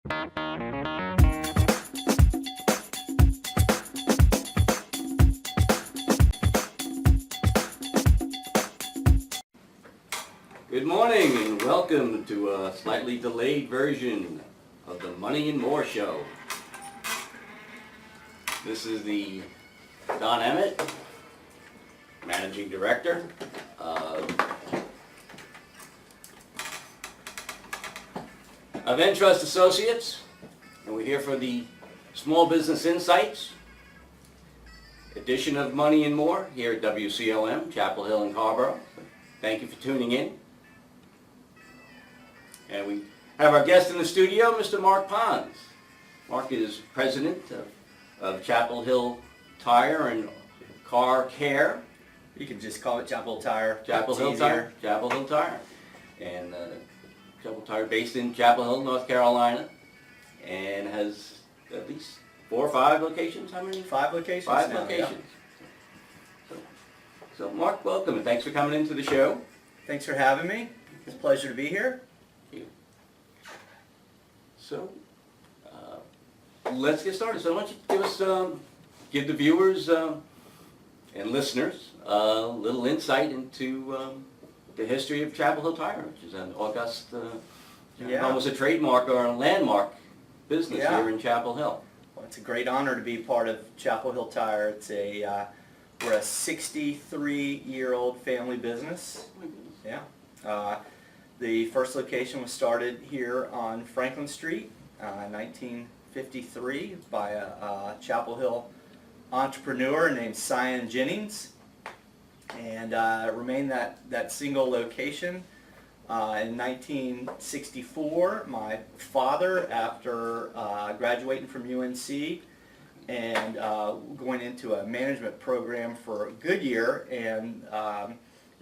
Good morning and welcome to a slightly delayed version of the Money and More Show. This is the Don Emmett, Managing Director of Entrust Associates, and we're here for the Small Business Insights edition of Money and More here at WCLM, Chapel Hill and Carrboro. Thank you for tuning in. And we have our guest in the studio, Mr. Mark Pons. Mark is president of Chapel Hill Tire and Car Care. You can just call it Chapel Hill Tire. Chapel Hill Tire. Chapel Hill Tire. And Chapel Tire based in Chapel Hill, North Carolina, and has at least 4 or 5 locations. How many? 5 locations. 5 now, locations. Yeah. So Mark, welcome and thanks for coming into the show. Thanks for having me. It's a pleasure to be here. Thank you. So let's get started. So why don't you give us, give the viewers and listeners a little insight into the history of Chapel Hill Tire, which is an august, almost a trademark or a landmark business here in Chapel Hill. Well, it's a great honor to be part of Chapel Hill Tire. It's we're a 63-year-old family business. Oh my goodness. Yeah. The first location was started here on Franklin Street in 1953 by a Chapel Hill entrepreneur named Sion Jennings, and remained that single location. In 1964, my father, after graduating from UNC and going into a management program for Goodyear, and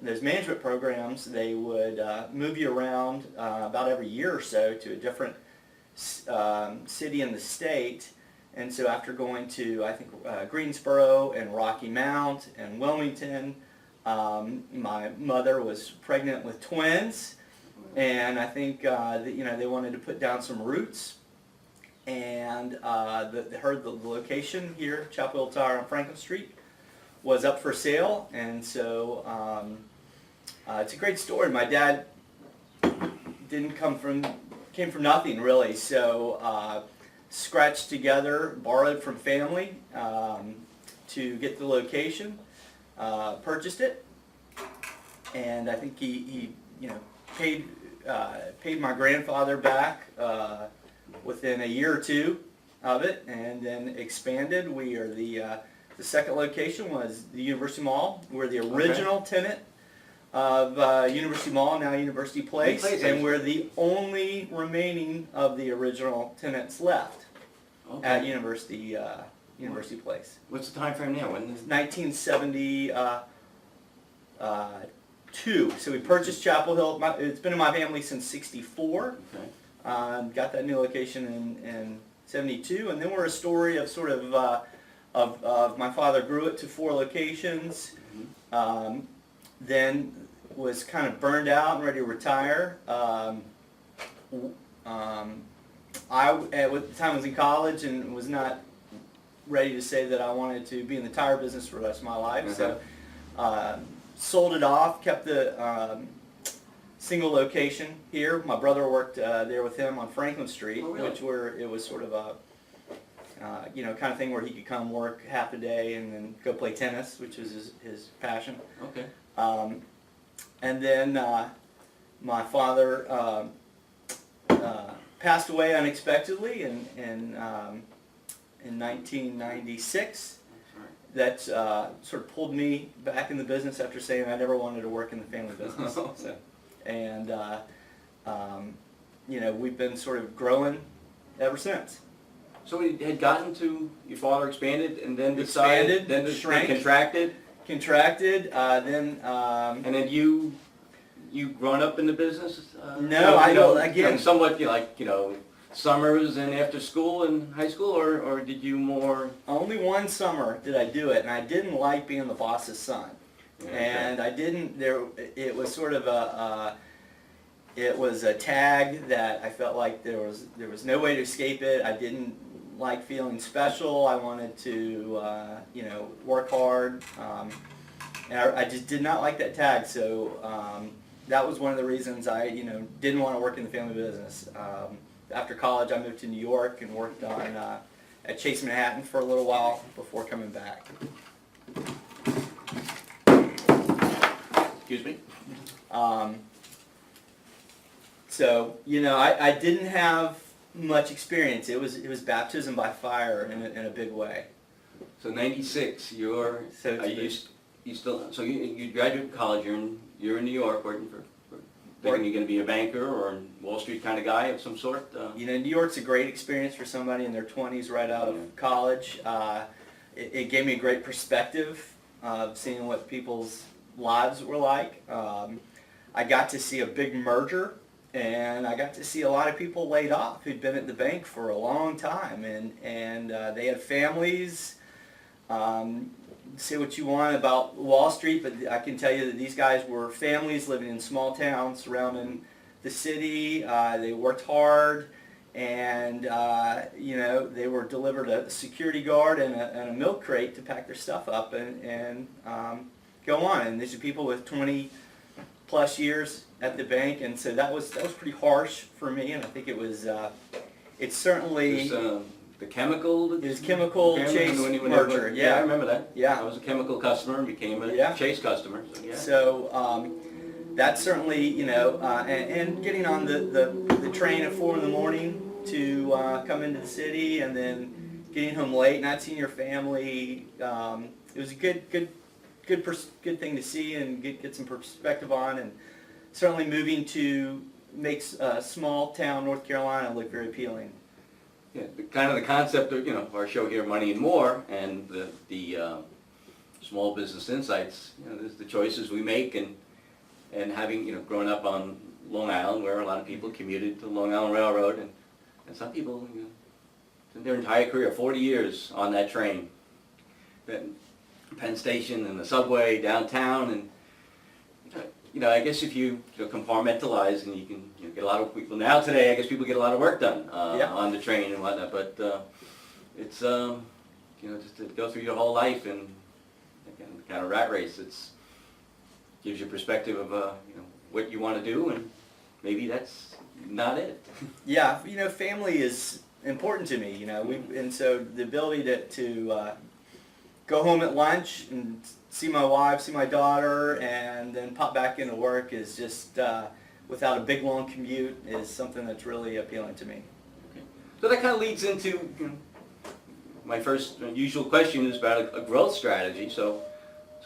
those management programs, they would move you around about every year or so to a different city in the state. And so after going to, I think, Greensboro and Rocky Mount and Wilmington, my mother was pregnant with twins, and I think they wanted to put down some roots, and heard the location here, Chapel Hill Tire on Franklin Street, was up for sale. And so it's a great story. My dad came from nothing really, so scratched together, borrowed from family to get the location, purchased it, and I think he paid my grandfather back within a year or two of it, and then expanded. We are the second location was the University Mall. We're the original tenant of University Mall, now University Place, and we're the only remaining of the original tenants left at University Place. What's the time frame now? When? 1972. So we purchased Chapel Hill. It's been in my family since '64. Okay. Got that new location in '72, and then we're a story of sort of my father grew it to 4 locations. Then was kind of burned out and ready to retire. I, at the time, I was in college and was not ready to say that I wanted to be in the tire business for the rest of my life. So sold it off, kept the single location here. My brother worked there with him on Franklin Street, which it was sort of a kind of thing where he could come work half a day and then go play tennis, which was his passion. Okay. And then my father passed away unexpectedly in 1996. That sort of pulled me back in the business after saying I never wanted to work in the family business. And we've been sort of growing ever since. So it had gotten to, your father expanded and then decided, then shrank, contracted, then and then you grown up in the business? No, I don't. Again, somewhat summers and after school and high school, or did you more? Only one summer did I do it, and I didn't like being the boss's son. Okay. And I didn't. It was sort of It was a tag that I felt like there was no way to escape it. I didn't like feeling special. I wanted to work hard, and I just did not like that tag. So that was one of the reasons I didn't want to work in the family business. After college, I moved to New York and worked on at Chase Manhattan for a little while before coming back. Excuse me? So, I didn't have much experience. It was baptism by fire in a big way. So 96, you're, So are you still, so you graduated college, you're in New York working for thinking you're going to be a banker or a Wall Street kind of guy of some sort? New York's a great experience for somebody in their 20s right out of college. It gave me a great perspective of seeing what people's lives were like. I got to see a big merger, and I got to see a lot of people laid off who'd been at the bank for a long time, and they had families. Say what you want about Wall Street, but I can tell you that these guys were families living in small towns surrounding the city. They worked hard, and they were delivered a security guard and a milk crate to pack their stuff up and go on. And these are people with 20 plus years at the bank, and so that was pretty harsh for me. And I think it was it's certainly. The chemical? It was chemical Chase merger, yeah. I remember that. Yeah. I was a chemical customer and became a Chase customer, so yeah. So that's certainly, and getting on the train at 4 in the morning to come into the city, and then getting home late, not seeing your family. It was a good thing to see and get some perspective on, and certainly moving to make small town North Carolina look very appealing. Yeah, kind of the concept of our show here, Money and More, and the small business insights. There's the choices we make, and having grown up on Long Island, where a lot of people commuted to the Long Island Railroad, and some people spent their entire career, 40 years on that train, Penn Station and the subway downtown, and I guess if you compartmentalize and you can get a lot of people now today, I guess people get a lot of work done on the train and whatnot. But it's just to go through your whole life and kind of rat race. It's gives you perspective of what you want to do, and maybe that's not it. Yeah, family is important to me. And so the ability to go home at lunch and see my wife, see my daughter, and then pop back into work is just, without a big long commute, is something that's really appealing to me. Okay. So that kind of leads into my first usual question is about a growth strategy. So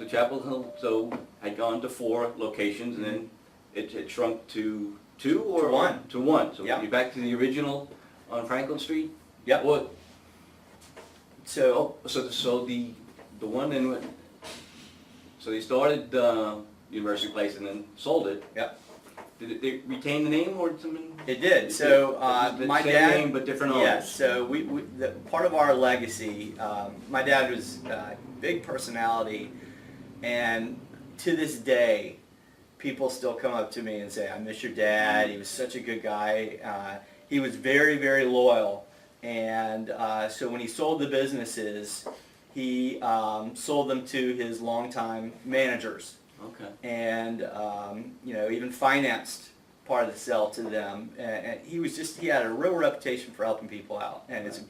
Chapel Hill had gone to 4 locations, and then it shrunk to 2 or to 1. To 1. So yep. You're back to the original on Franklin Street. Yep. What? So The one in. So they started University Place and then sold it. Yep. Did they retain the name or something? It did. So my same dad. name but different owners. Yes. So part of our legacy. My dad was a big personality, and to this day, people still come up to me and say, "I miss your dad. He was such a good guy. He was very, very loyal." And so when he sold the businesses, he sold them to his longtime managers. Okay. And even financed part of the sale to them. And he had a real reputation for helping people out. And it's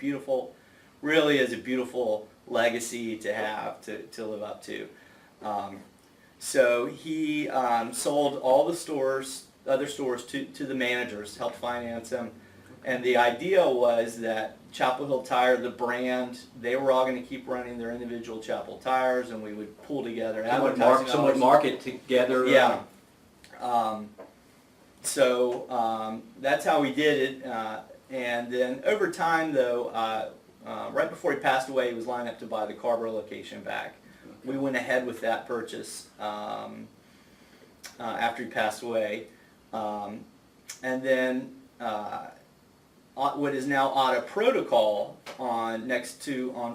really is a beautiful legacy to have, to live up to. So he sold all the other stores to the managers, helped finance them. And the idea was that Chapel Hill Tire, the brand, they were all going to keep running their individual Chapel tires, and we would pull together Somewhat market together. Yeah. So that's how we did it. And then over time, though, right before he passed away, he was lining up to buy the Carver location back. We went ahead with that purchase after he passed away. And then what is now Auto Protocol on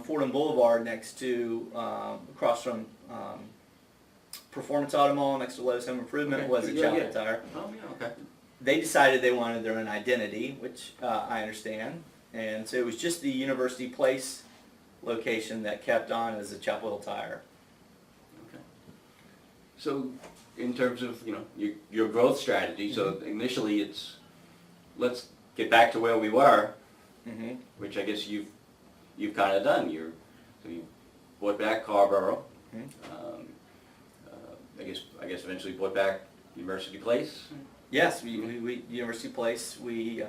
Fordham Boulevard, across from Performance Auto Mall, next to Lowe's Home Improvement, was a Chapel Tire. Oh yeah, okay. they decided they wanted their own identity, which I understand. And so it was just the University Place location that kept on as a Chapel Hill Tire. Okay. So in terms of, your growth strategy, so initially it's, let's get back to where we were, Mm-hmm. which I guess you've kind of done. So you bought back Carborough. Mhm. I guess eventually bought back University Place. Yes, we University Place, we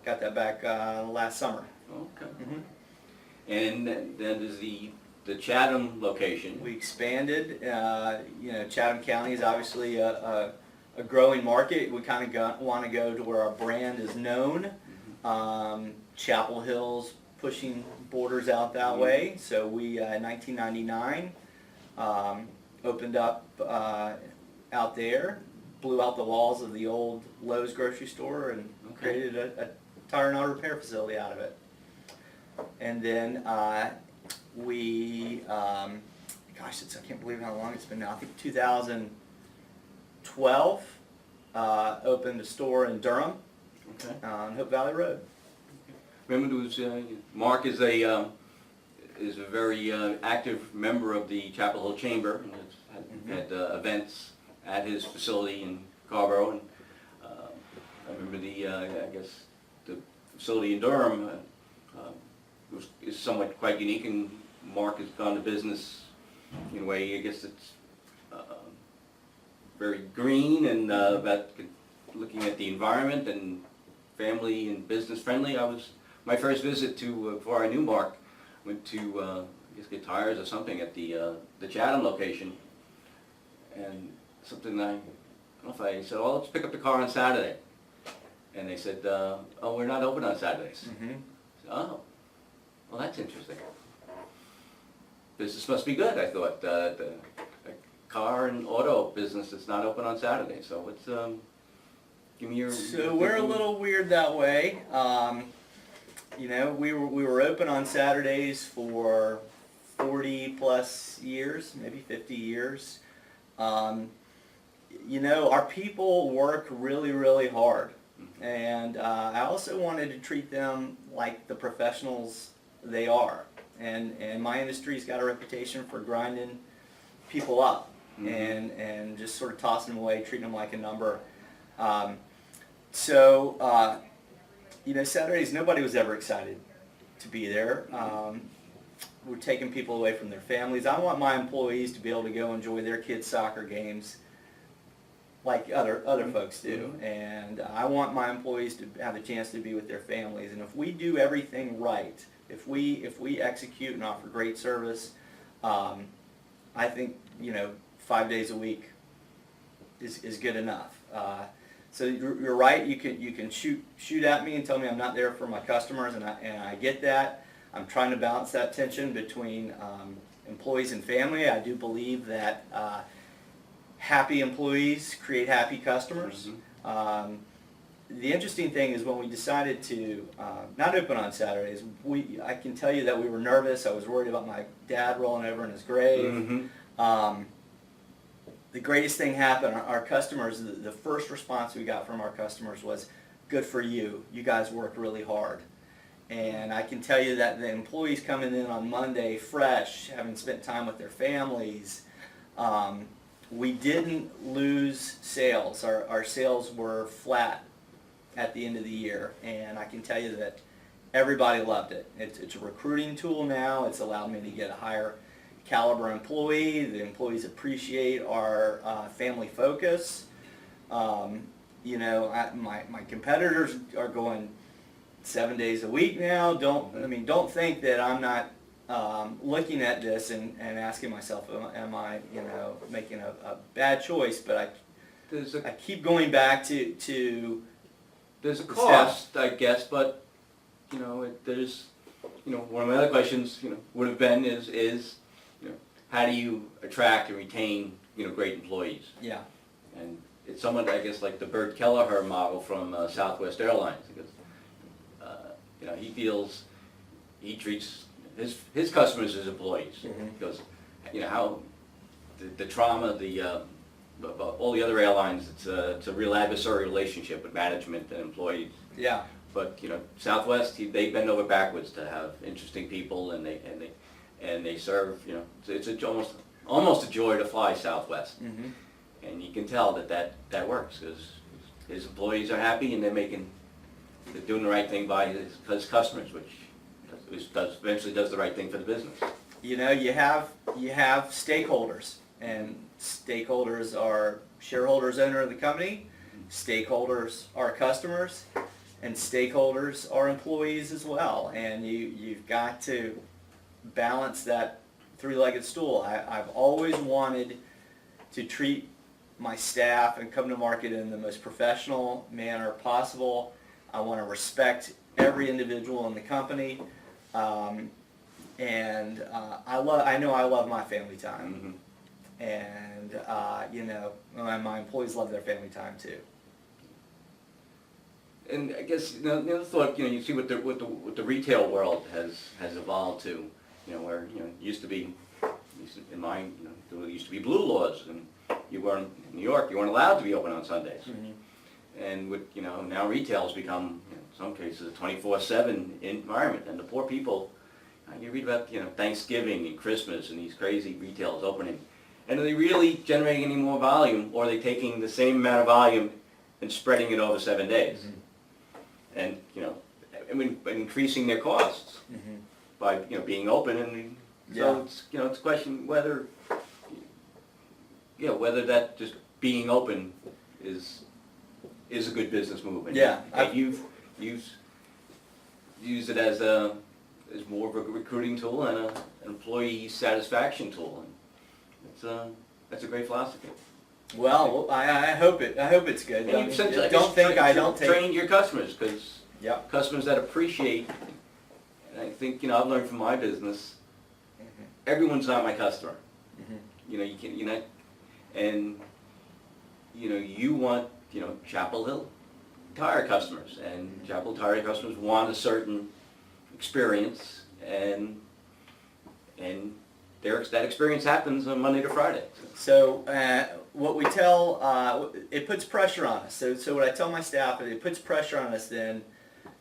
got that back last summer. Okay. Mm-hmm. And then there's the Chatham location. We expanded. Chatham County is obviously a growing market. We kind of want to go to where our brand is known. Chapel Hill's pushing borders out that way. So we, in 1999, opened up out there, blew out the walls of the old Lowe's grocery store, and created a tire and auto repair facility out of it. And then I can't believe how long it's been now. I think 2012, opened a store in Durham Okay. on Hope Valley Road. Remember, there was, Mark is a very active member of the Chapel Hill Chamber, and has had events at his facility in Carborough. And I remember the facility in Durham is somewhat quite unique, and Mark has gone to business in a way, I guess it's very green and about looking at the environment and family and business friendly. My first visit to, before I knew Mark, went to, get tires or something at the Chatham location. And something I don't know if I said, let's pick up the car on Saturday. And they said, we're not open on Saturdays. Mm-hmm. I said, oh, well, that's interesting. Business must be good, I thought. The car and auto business that's not open on Saturday. So what's, give me your... So we're a little weird that way. We were open on Saturdays for 40 plus years, maybe 50 years. Our people work really, really hard. And I also wanted to treat them like the professionals they are. And my industry's got a reputation for grinding people up and just sort of tossing them away, treating them like a number. Saturdays, nobody was ever excited to be there. We're taking people away from their families. I want my employees to be able to go enjoy their kids' soccer games like other folks do. And I want my employees to have a chance to be with their families. And if we do everything right, if we execute and offer great service, I think 5 days a week is good enough. So you're right. You can shoot at me and tell me I'm not there for my customers, and I get that. I'm trying to balance that tension between employees and family. I do believe that happy employees create happy customers. The interesting thing is when we decided to not open on Saturdays, I can tell you that we were nervous. I was worried about my dad rolling over in his grave. The greatest thing happened. Our customers, the first response we got from our customers was, "Good for you. You guys work really hard." And I can tell you that the employees coming in on Monday fresh, having spent time with their families, we didn't lose sales. Our sales were flat at the end of the year, and I can tell you that everybody loved it. It's a recruiting tool now. It's allowed me to get a higher caliber employee. The employees appreciate our family focus. My competitors are going 7 days a week now. Don't think that I'm not looking at this and asking myself, am I making a bad choice? But I keep going back to there's a cost, I guess, but there's one of my other questions would have been is how do you attract and retain great employees? Yeah. And it's somewhat, I guess, like the Bert Kelleher model from Southwest Airlines, because he feels he treats his customers as employees, because how the trauma, the of all the other airlines, it's a real adversarial relationship with management and employees. Yeah. But Southwest, they bend over backwards to have interesting people, and they serve. It's almost a joy to fly Southwest, Mm-hmm. and you can tell that works because his employees are happy and they're doing the right thing by his customers, which eventually does the right thing for the business. You have stakeholders, and stakeholders are shareholders, owner of the company, stakeholders are customers, and stakeholders are employees as well. And you've got to balance that three-legged stool. I've always wanted to treat my staff and come to market in the most professional manner possible. I want to respect every individual in the company. I know I love my family time, and my employees love their family time too. And I guess the other thought, you see what the retail world has evolved to, where it used to be, in mine, there used to be blue laws, and you weren't in New York, you weren't allowed to be open on Sundays. Mm-hmm. And with now retail's become in some cases a 24/7 environment, and the poor people. You read about Thanksgiving and Christmas and these crazy retailers opening, and are they really generating any more volume, or are they taking the same amount of volume and spreading it over 7 days? Mm-hmm. And increasing their costs by being open, and so it's a question whether that just being open is a good business move. And you've used it as more of a recruiting tool and an employee satisfaction tool, and that's a great philosophy. Well, I hope it's good. And you've since, trained your customers, because customers that appreciate, and I think I've learned from my business, everyone's not my customer. You want Chapel Hill tire customers, and Chapel Hill tire customers want a certain experience, and that experience happens on Monday to Friday. So what we tell, it puts pressure on us. So what I tell my staff is it puts pressure on us then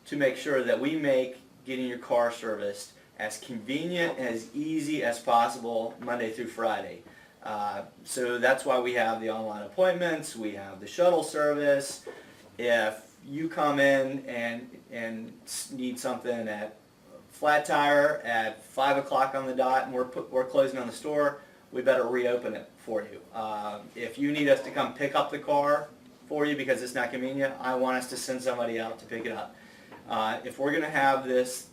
to make sure that we make getting your car serviced as convenient and as easy as possible Monday through Friday. So that's why we have the online appointments, we have the shuttle service. If you come in and need something at flat tire at 5 o'clock on the dot, and we're closing on the store, we better reopen it for you. If you need us to come pick up the car for you because it's not convenient, I want us to send somebody out to pick it up. If we're going to have this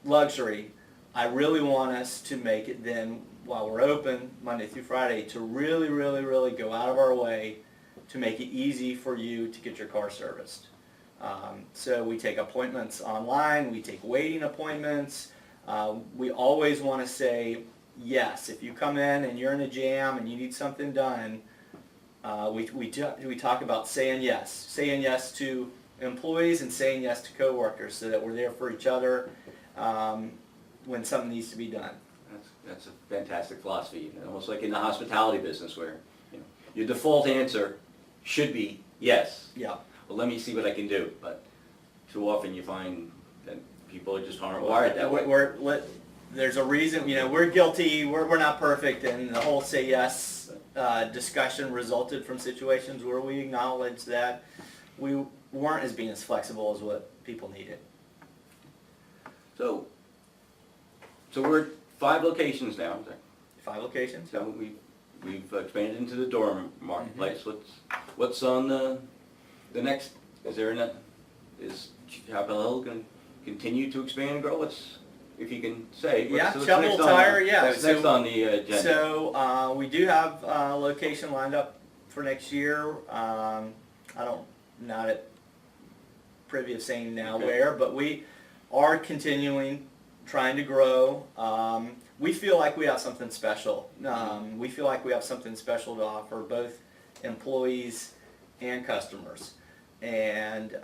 luxury, I really want us to make it then, while we're open Monday through Friday, to really, really, really go out of our way to make it easy for you to get your car serviced. So we take appointments online, we take waiting appointments. We always want to say yes. If you come in and you're in a jam and you need something done, we talk about saying yes to employees and saying yes to coworkers, so that we're there for each other when something needs to be done. That's a fantastic philosophy, almost like in the hospitality business, where your default answer should be yes. Yeah. Well, let me see what I can do. But too often you find that people just aren't wired that way. There's a reason, we're guilty, we're not perfect, and the whole say yes discussion resulted from situations where we acknowledged that we weren't being as flexible as what people needed. So we're at 5 locations now. 5 locations. So we've expanded into the dorm marketplace. What's on the next? Is Chapel Hill going to continue to expand and grow? If you can say. Chapel Hill Tire. What's next on the agenda? So we do have a location lined up for next year. Not at privy of saying now where, but we are continuing trying to grow. We feel like we have something special. We feel like we have something special to offer both employees and customers, and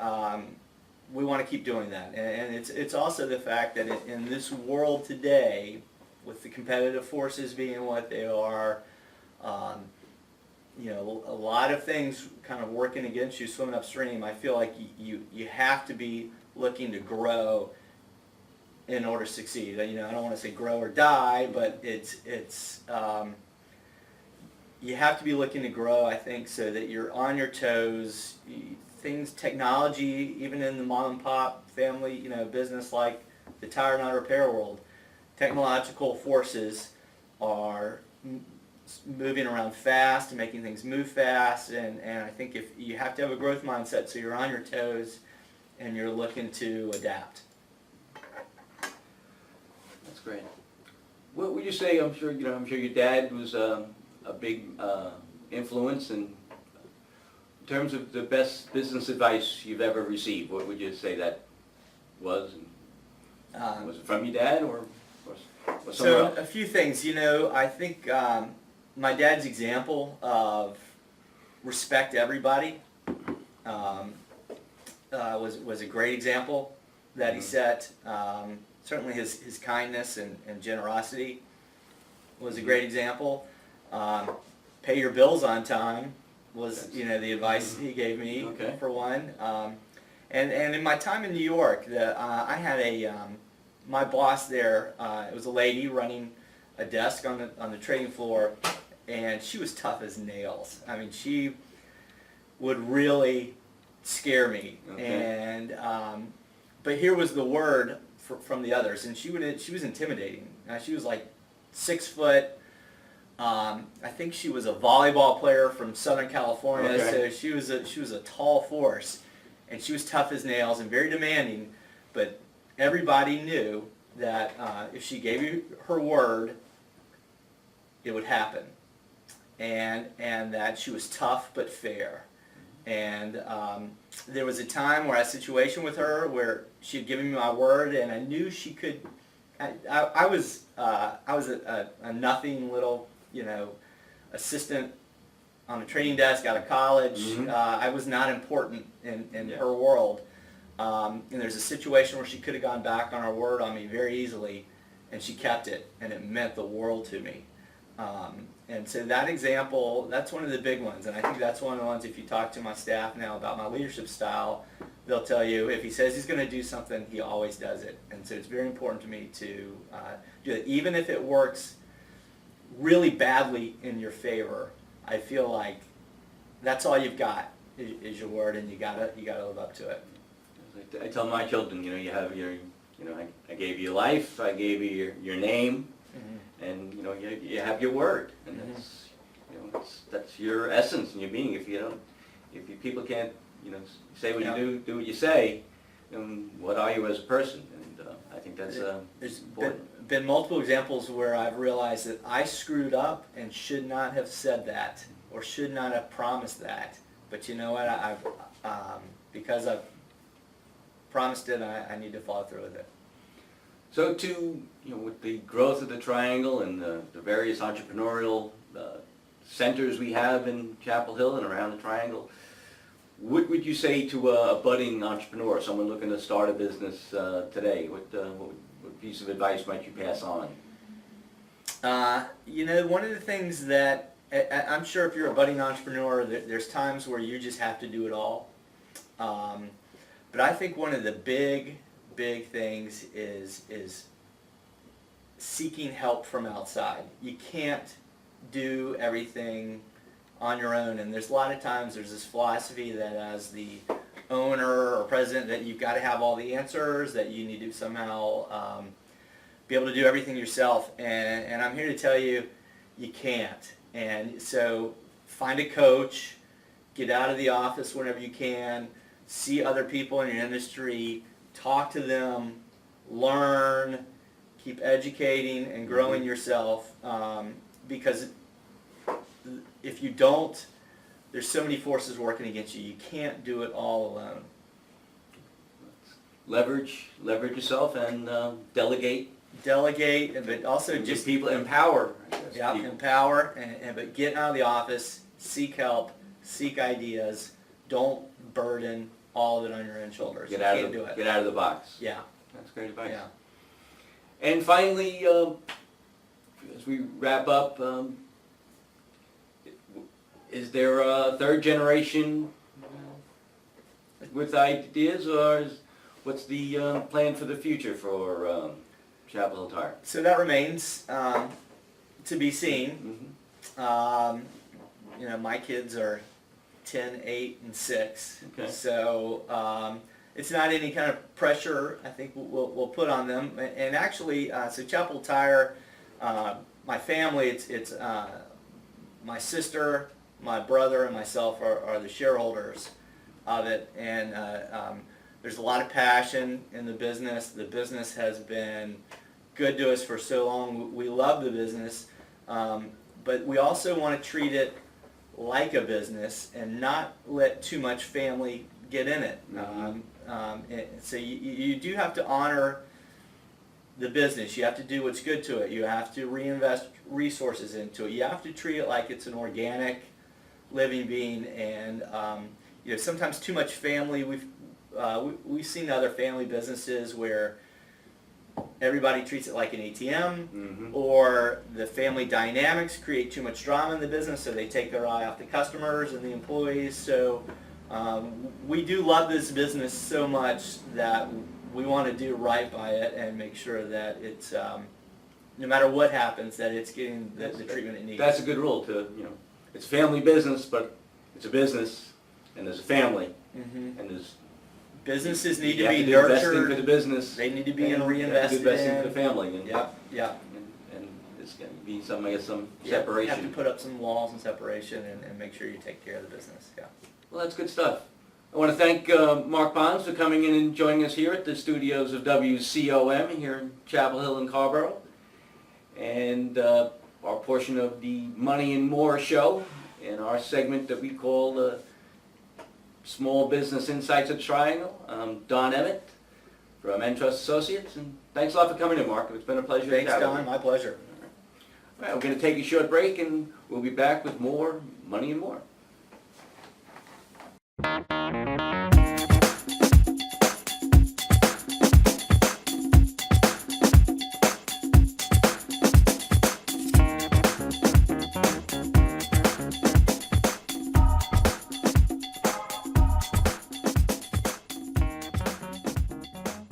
we want to keep doing that. And it's also the fact that in this world today, with the competitive forces being what they are, a lot of things kind of working against you swimming upstream. I feel like you have to be looking to grow in order to succeed. I don't want to say grow or die, but it's you have to be looking to grow, I think, so that you're on your toes. Technology, even in the mom and pop family, business like the tire and auto repair world, technological forces are moving around fast and making things move fast, and I think if you have to have a growth mindset, so you're on your toes and you're looking to adapt. That's great. What would you say? I'm sure your dad was a big influence in terms of the best business advice you've ever received. What would you say that was? Was it from your dad or somewhere So else? a few things. I think my dad's example of respect everybody was a great example that he set. Certainly his kindness and generosity was a great example. Pay your bills on time was the advice he gave me, Okay. for one. And in my time in New York, I had my boss there. It was a lady running a desk on the trading floor, and she was tough as nails. I mean, she would really scare me. Okay. And but here was the word from the others, and she was intimidating. She was like 6 foot. I think she was a volleyball player from Southern California, Okay. so she was a tall force, and she was tough as nails and very demanding. But everybody knew that if she gave you her word, it would happen, and that she was tough but fair. And there was a time where I had a situation with her where she had given me my word, and I knew she could. I was a nothing little assistant on a trading desk out of college. Mhm. I was not important in Yeah. her world. And there's a situation where she could have gone back on her word on me very easily, and she kept it, and it meant the world to me. And so that example, that's one of the big ones, and I think that's one of the ones, if you talk to my staff now about my leadership style, they'll tell you if he says he's going to do something, he always does it. And so it's very important to me to do it. Even if it works really badly in your favor, I feel like that's all you've got is your word, and you gotta live up to it. I tell my children, you have your, I gave you life, I gave you your name, Mm-hmm. and you have your word, and that's your essence and your being. If people can't, say what Yeah. you do what you say, then what are you as a person? And I think that's There's important. been multiple examples where I've realized that I screwed up and should not have said that or should not have promised that. But you know what? Because I've promised it, I need to follow through with it. So with the growth of the Triangle and the various entrepreneurial centers we have in Chapel Hill and around the Triangle, what would you say to a budding entrepreneur, someone looking to start a business today? What piece of advice might you pass on? One of the things that I'm sure if you're a budding entrepreneur, there's times where you just have to do it all. But I think one of the big things is seeking help from outside. You can't do everything on your own, and there's a lot of times there's this philosophy that as the owner or president that you've got to have all the answers, that you need to somehow be able to do everything yourself, and I'm here to tell you, you can't. And so find a coach, get out of the office whenever you can, see other people in your industry, talk to them, learn, keep educating and growing yourself, because if you don't, there's so many forces working against you. You can't do it all alone. Leverage yourself and delegate. Delegate, but also And just people empower. I guess, yeah, people. empower, but get out of the office, seek help, seek ideas. Don't burden all of it on your own shoulders. Get You out can't of do it. Get out of the box. Yeah, That's great advice. yeah. And finally, as we wrap up, Is there a third generation with ideas, or what's the plan for the future for Chapel Hill Tire? So that remains to be seen. You know, my kids are 10, 8, and 6. Okay. So it's not any kind of pressure I think we'll put on them. And actually, so Chapel Tire, my family, it's my sister, my brother, and myself are the shareholders of it. And there's a lot of passion in the business. The business has been good to us for so long. We love the business, but we also want to treat it like a business and not let too much family get in it. So you do have to honor the business. You have to do what's good to it. You have to reinvest resources into it. You have to treat it like it's an organic living being. And you know, sometimes too much family. We've seen other family businesses where everybody treats it like an ATM, or the family dynamics create too much drama in the business, so they take their eye off the customers and the employees. So we do love this business so much that we want to do right by it and make sure that it's, no matter what happens, that it's getting the treatment it needs. That's a good rule to, you know, it's a family business, but it's a business, and there's a family, and there's businesses need you to have be do investing nurtured. for the business. They need to be and reinvested you have to do investing in. for the family. And, Yep. and it's going to be some, I guess, some You separation. have to put up some walls and separation and make sure you take care of the business. Yeah. Well, that's good stuff. I want to thank Mark Bonds for coming in and joining us here at the studios of WCOM here in Chapel Hill and Carrboro. And our portion of the Money and More show, and our segment that we call Small Business Insights at Triangle. I'm Don Emmett from Entrust Associates, and thanks a lot for coming in, Mark. It's been a pleasure. Thanks, to have Don. you. My pleasure. All right, we're going to take a short break, and we'll be back with more Money and More.